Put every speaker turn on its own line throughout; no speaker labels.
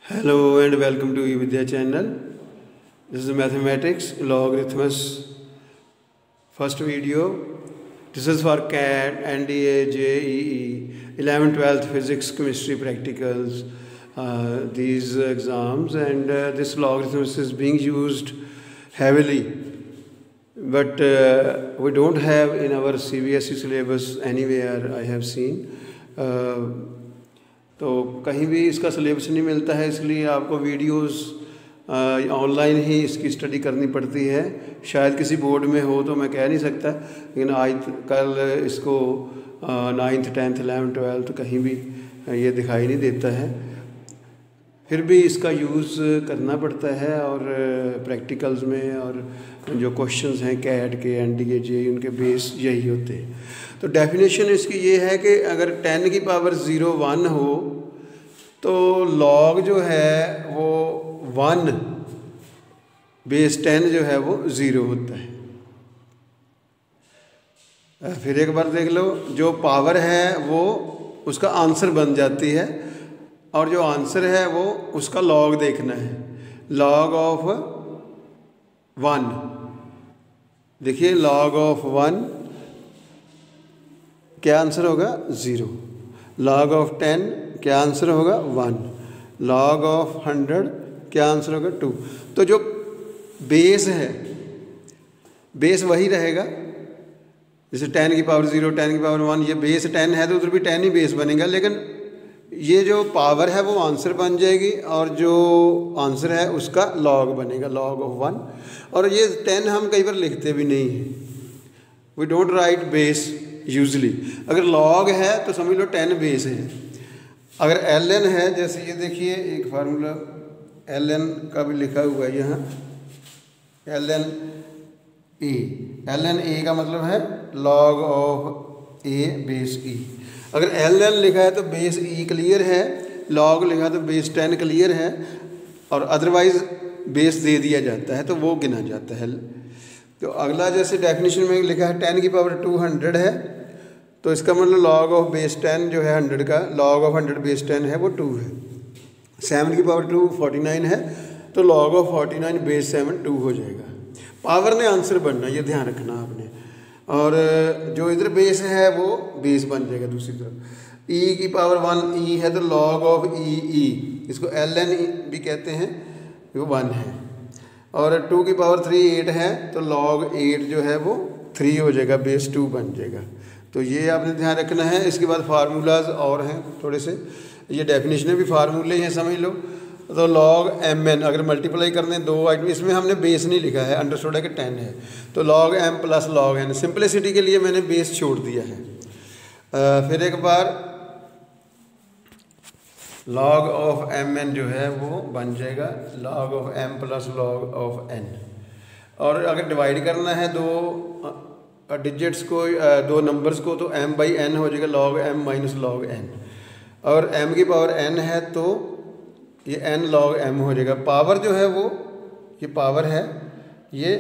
Hello and welcome to eVidya channel. This is mathematics logarithms first video. This is for CAT, NDA, JEE, 11th, 12th physics, chemistry practicals, these exams, and this logarithms is being used heavily. But we don't have in our CBSE syllabus anywhere I have seen. तो कहीं भी इसका syllabus नहीं मिलता है, इसलिए आपको videos online ही इसकी स्टडी करनी पड़ती है। शायद किसी बोर्ड में हो तो मैं कह नहीं सकता, लेकिन आज कल इसको 9th 10th 11th 12th कहीं भी ये दिखाई नहीं देता है। फिर भी इसका यूज़ करना पड़ता है और प्रैक्टिकल्स में, और जो क्वेश्चंस हैं कैट के, एनडीए, जे, उनके बेस यही होते हैं। तो डेफिनेशन इसकी ये है कि अगर 10 की पावर 0 1 हो तो लॉग जो है वो 1 बेस 10 जो है वो 0 होता है। फिर एक बार देख लो, जो पावर है वो उसका आंसर बन जाती है, और जो आंसर है वो उसका लॉग देखना है। लॉग ऑफ 1, देखिए लॉग ऑफ 1 क्या आंसर होगा 0। लॉग ऑफ 10 क्या आंसर होगा 1। लॉग ऑफ 100 क्या आंसर होगा 2। तो जो बेस है, बेस वही रहेगा। जैसे 10 की पावर 0, 10 की पावर 1, ये बेस 10 है तो उधर भी 10 ही बेस बनेगा, लेकिन ये जो पावर है वो आंसर बन जाएगी, और जो आंसर है उसका लॉग बनेगा, लॉग ऑफ 1। और ये 10 हम कई बार लिखते भी नहीं हैं, we don't write base usually. अगर लॉग है तो समझ लो 10 बेस है। अगर ln है, जैसे ये देखिए एक फार्मूला ln का भी लिखा हुआ है यहाँ, ln a का मतलब है log of a base e। अगर ln लिखा है तो बेस e क्लियर है, लॉग लिखा है तो बेस 10 क्लियर है, और अदरवाइज बेस दे दिया जाता है तो वो गिना जाता है। तो अगला जैसे डेफिनेशन में लिखा है 10 की पावर 200 है, तो इसका मतलब लॉग ऑफ बेस 10 जो है 100 का, लॉग ऑफ 100 बेस 10 है वो 2 है। 7 की पावर 2 49 है, तो लॉग ऑफ 49 बेस 7 2 हो जाएगा। पावर ने आंसर बनना, ये ध्यान रखना आपने। और जो इधर बेस है वो बेस बन जाएगा दूसरी तरफ। e की पावर 1 e है तो लॉग ऑफ e, इसको ln भी कहते हैं, वो 1 है। और 2 की पावर 3 8 है, तो log 8 जो है वो 3 हो जाएगा, बेस 2 बन जाएगा। तो ये आपने ध्यान रखना है। इसके बाद फार्मूलाज और हैं थोड़े से, ये डेफिनेशन भी फार्मूले हैं समझ लो। तो log mn अगर मल्टीप्लाई करने दो आइटम, इसमें हमने बेस नहीं लिखा है, अंडरस्टूड है कि 10 है, तो log m plus log n, simplicity के लिए मैंने बेस छोड़ दिया है। फिर एक बार log ऑफ mn जो है वो बन जाएगा log of m plus log of n। और अगर डिवाइड करना है दो डिजिट्स को, दो नंबर्स को, तो m बाई n हो जाएगा log m minus log n। और m की पावर n है तो ये n log m हो जाएगा। पावर जो है वो, ये पावर है, ये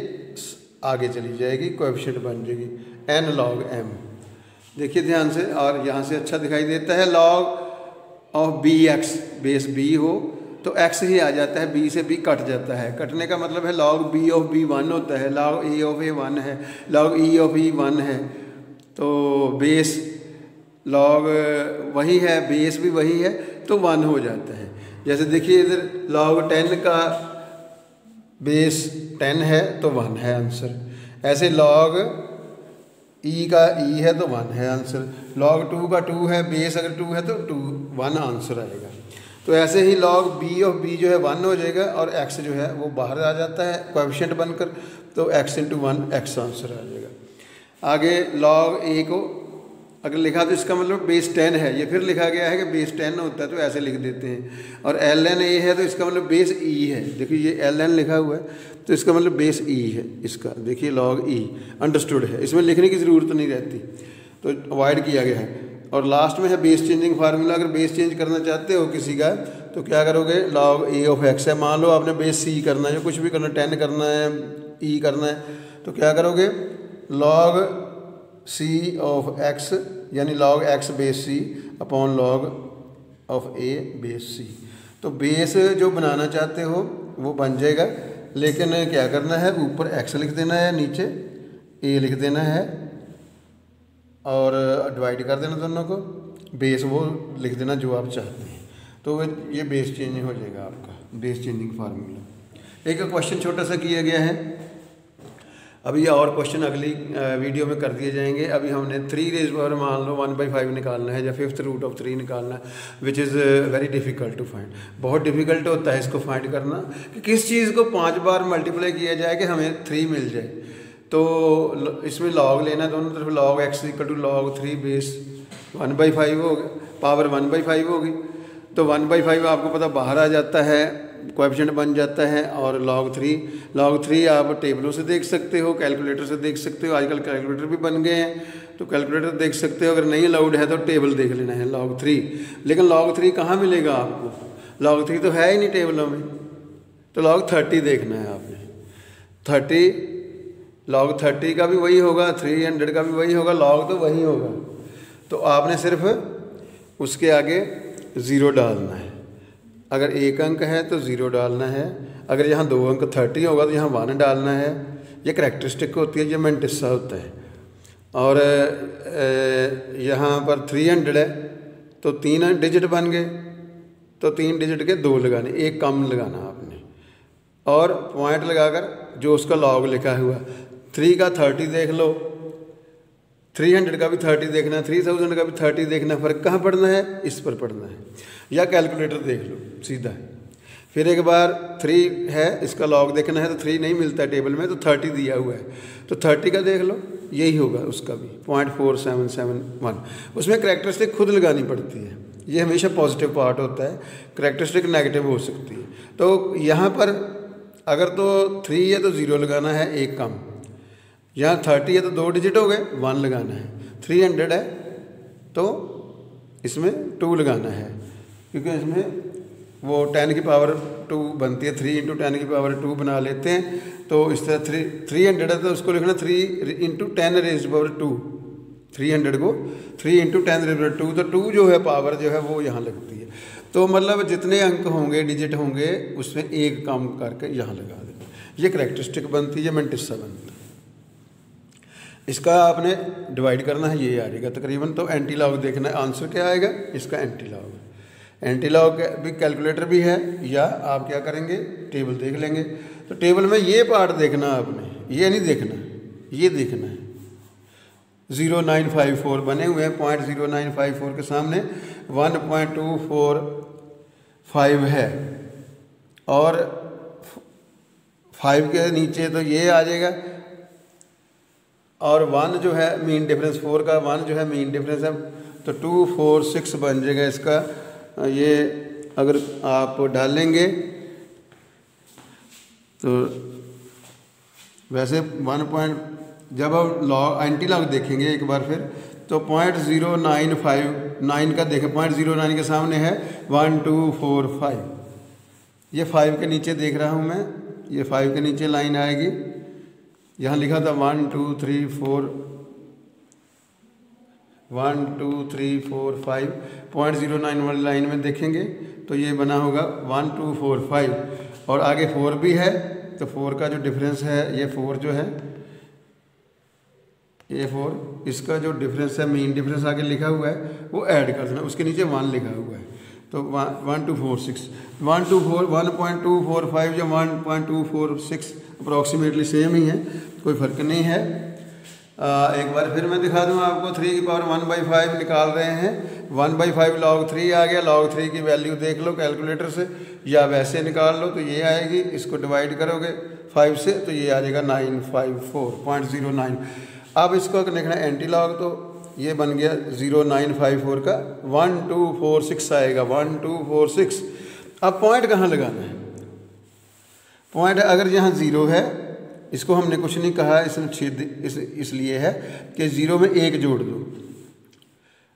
आगे चली जाएगी, कोएफिशिएंट बन जाएगी n log m। देखिए ध्यान से, और यहाँ से अच्छा दिखाई देता है। log of bx, base b हो तो x ही आ जाता है, b से b कट जाता है। कटने का मतलब है log b ऑफ b 1 होता है, log a ऑफ a 1 है, log e ऑफ e 1 है। तो बेस log वही है, बेस भी वही है, तो 1 हो जाता है। जैसे देखिए इधर log 10 का बेस 10 है तो 1 है आंसर। ऐसे log e का e है तो 1 है आंसर। log 2 का 2 है, बेस अगर 2 है तो 1 आंसर आएगा। तो ऐसे ही log b ऑफ b जो है 1 हो जाएगा, और x जो है वो बाहर आ जाता है कोएफिशिएंट बनकर, तो x इंटू 1 x आंसर आ जाएगा। आगे log a को अगर लिखा तो इसका मतलब बेस 10 है, ये फिर लिखा गया है कि बेस 10 होता है तो ऐसे लिख देते हैं। और ln a है तो इसका मतलब बेस e है, देखिए ये ln लिखा हुआ है तो इसका मतलब बेस e है इसका, देखिए log e अंडरस्टूड है, इसमें लिखने की ज़रूरत नहीं रहती, तो अवॉइड किया गया है। और लास्ट में है बेस चेंजिंग फार्मूला। अगर बेस चेंज करना चाहते हो किसी का तो क्या करोगे, log a ऑफ x है, मान लो आपने बेस c करना है, या कुछ भी करना, 10 करना है, e करना है, तो क्या करोगे log c ऑफ x यानी log x base c upon log of a base c। तो बेस जो बनाना चाहते हो वो बन जाएगा, लेकिन क्या करना है, ऊपर x लिख देना है, नीचे a लिख देना है और डिवाइड कर देना दोनों को, बेस वो लिख देना जो आप चाहते हैं, तो ये बेस चेंज हो जाएगा आपका, बेस चेंजिंग फार्मूला। एक क्वेश्चन छोटा सा किया गया है, अभी और क्वेश्चन अगली वीडियो में कर दिए जाएंगे। अभी हमने 3 रेज़ पावर मान लो 1/5 निकालना है या 5th रूट ऑफ 3 निकालना है, which is very difficult to find. बहुत डिफ़िकल्ट होता है इसको फाइंड करना कि किस चीज़ को 5 बार मल्टीप्लाई किया जाए कि हमें 3 मिल जाए। तो इसमें लॉग लेना है दोनों तरफ, log x = log 3 बेस 1/5 हो गया, पावर 1/5 होगी। तो 1/5 आपको पता बाहर आ जाता है, कोएफिशिएंट बन जाता है। और log 3 आप टेबलों से देख सकते हो, कैलकुलेटर से देख सकते हो, आजकल कैलकुलेटर भी बन गए हैं तो कैलकुलेटर देख सकते हो। अगर नहीं अलाउड है तो टेबल देख लेना है log 3। लेकिन log 3 कहाँ मिलेगा आपको, log 3 तो है ही नहीं टेबलों में, तो log 30 देखना है आपने। 30 log 30 का भी वही होगा, 300 का भी वही होगा, log तो वही होगा। तो आपने सिर्फ उसके आगे 0 डालना है। अगर 1 अंक है तो 0 डालना है, अगर यहाँ 2 अंक 30 होगा तो यहाँ 1 डालना है। ये करैक्टरिस्टिक होती है, ये मैंटिसा होता है। और यहाँ पर 300 है तो 3 डिजिट बन गए, तो 3 डिजिट के 2 लगाने, 1 कम लगाना आपने, और पॉइंट लगाकर जो उसका लॉग लिखा हुआ 3 का 30 देख लो, 300 का भी 30 देखना, 3000 का भी 30 देखना। फ़र्क कहाँ पड़ना है, इस पर पड़ना है, या कैलकुलेटर देख लो सीधा। फिर एक बार 3 है, इसका लॉग देखना है तो 3 नहीं मिलता है टेबल में, तो 30 दिया हुआ है तो 30 का देख लो, यही होगा उसका भी 0.4771। उसमें करैक्टरिस्टिक खुद लगानी पड़ती है, ये हमेशा पॉजिटिव पार्ट होता है, करैक्टरिस्टिक नेगेटिव हो सकती है। तो यहाँ पर अगर तो 3 है तो 0 लगाना है, 1 कम। यहाँ 30 है तो 2 डिजिट हो गए, 1 लगाना है। 300 है तो इसमें 2 लगाना है, क्योंकि इसमें वो 10 की पावर 2 बनती है, 3 × 10 की पावर 2 बना लेते हैं। तो इस तरह 300 है तो उसको लिखना 3 × 10 raised power 2, 300 को 3 × 10 raised power 2, तो 2 जो है पावर जो है वो यहाँ लगती है। तो मतलब जितने अंक होंगे, डिजिट होंगे, उसमें 1 कम करके यहाँ लगा देना, ये करैक्टरिस्टिक बनती है, मैंटिसा बनता है। इसका आपने डिवाइड करना है, ये आ जाएगा तकरीबन। तो एंटी लॉग देखना है, आंसर क्या आएगा इसका, एंटी लॉग। एंटी लॉग भी कैलकुलेटर भी है, या आप क्या करेंगे, टेबल देख लेंगे। तो टेबल में ये पार्ट देखना आपने, ये नहीं देखना, ये देखना है। 0954 बने हुए हैं, 0.0954 के सामने 1.245 है, और 5 के नीचे तो ये आ जाएगा, और 1 जो है मीन डिफरेंस, 4 का 1 जो है मीन डिफरेंस है, तो 246 बन जाएगा इसका। ये अगर आप डालेंगे तो वैसे 1 जब आप लॉग एंटी लॉग देखेंगे एक बार फिर, तो 0.0959 का देखें, 0.09 के सामने है 1245। ये 5 के नीचे देख रहा हूँ मैं, ये 5 के नीचे लाइन आएगी, यहाँ लिखा था 1 2 3 4 1 2 3 4 5, 0.09 वाली लाइन में देखेंगे तो ये बना होगा 1245, और आगे 4 भी है, तो 4 का जो डिफरेंस है, ये 4 जो है, ये 4, इसका जो डिफरेंस है, मीन डिफरेंस आगे लिखा हुआ है, वो ऐड कर देना, उसके नीचे 1 लिखा हुआ है। तो 1246 1.245 या 1.246 अप्रॉक्सीमेटली सेम ही है, कोई फ़र्क नहीं है। एक बार फिर मैं दिखा दूँ आपको, 3 की पावर 1/5 निकाल रहे हैं। 1/5 log 3 आ गया, log 3 की वैल्यू देख लो कैलकुलेटर से, या वैसे निकाल लो तो ये आएगी, इसको डिवाइड करोगे 5 से तो ये आ जाएगा 954.09। अब इसको लिखना है एंटी लॉग, तो ये बन गया 0954 का 1246 आएगा, 1246। अब पॉइंट कहाँ लगाना है, पॉइंट अगर यहाँ 0 है, इसको हमने कुछ नहीं कहा, इसमें छेद इसलिए है कि 0 में 1 जोड़ दो,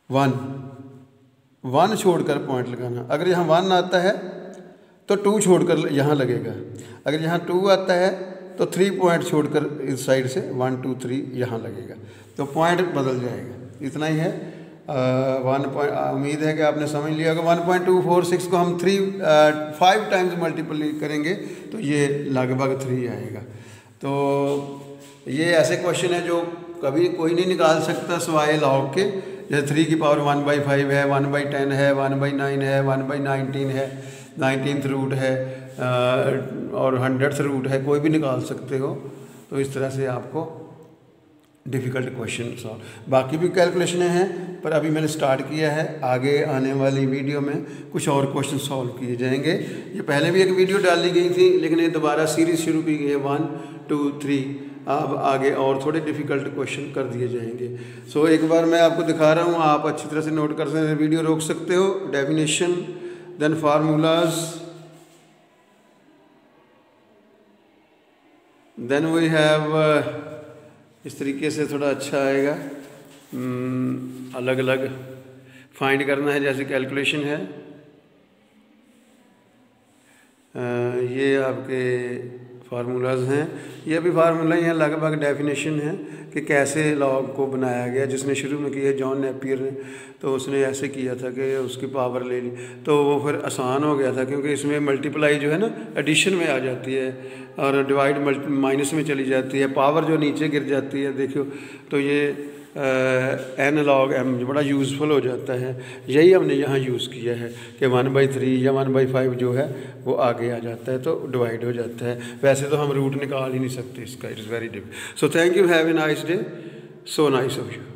1 छोड़कर पॉइंट लगाना। अगर यहाँ 1 आता है तो 2 छोड़कर यहाँ लगेगा, अगर यहाँ 2 आता है तो 3 पॉइंट छोड़कर इस साइड से 1 2 3 यहाँ लगेगा, तो पॉइंट बदल जाएगा। इतना ही है, उम्मीद है कि आपने समझ लिया होगा। 1.246 को हम 5 टाइम्स मल्टीपल करेंगे तो ये लगभग 3 आएगा। तो ये ऐसे क्वेश्चन है जो कभी कोई नहीं निकाल सकता सिवाय लॉग के। जैसे 3 की पावर 1/5 है, 1/10 है, 1/9 है, 1/19 है, 19th रूट है और 100th रूट है, कोई भी निकाल सकते हो। तो इस तरह से आपको डिफ़िकल्ट क्वेश्चन सॉल्व, बाकी भी कैलकुलेशनें हैं पर अभी मैंने स्टार्ट किया है। आगे आने वाली वीडियो में कुछ और क्वेश्चन सॉल्व किए जाएंगे। ये पहले भी एक वीडियो डाली गई थी लेकिन ये दोबारा सीरीज़ शुरू की गई है 1, 2, 3। अब आगे और थोड़े डिफ़िकल्ट क्वेश्चन कर दिए जाएंगे। सो एक बार मैं आपको दिखा रहा हूँ, आप अच्छी तरह से नोट कर सकते हैं, वीडियो रोक सकते हो। Definition, then formulas, then we have, इस तरीके से थोड़ा अच्छा आएगा। अलग अलग फाइंड करना है, जैसे कैलकुलेशन है। ये आपके फार्मूलाज हैं, ये भी फार्मूला ही हैं, लगभग डेफिनेशन है कि कैसे लॉग को बनाया गया। जिसने शुरू में किया जॉन नेपियर ने, तो उसने ऐसे किया था कि उसकी पावर ले ली, तो वो फिर आसान हो गया था क्योंकि इसमें मल्टीप्लाई जो है ना एडिशन में आ जाती है और डिवाइड माइनस में चली जाती है, पावर जो नीचे गिर जाती है। देखो तो ये एन लॉग एम बड़ा यूज़फुल हो जाता है। यही हमने यहाँ यूज़ किया है कि 1/3 या 1/5 जो है वो आगे आ जाता है तो डिवाइड हो जाता है। वैसे तो हम रूट निकाल ही नहीं सकते इसका, it is very difficult. So thank you, have a nice day, so nice of you.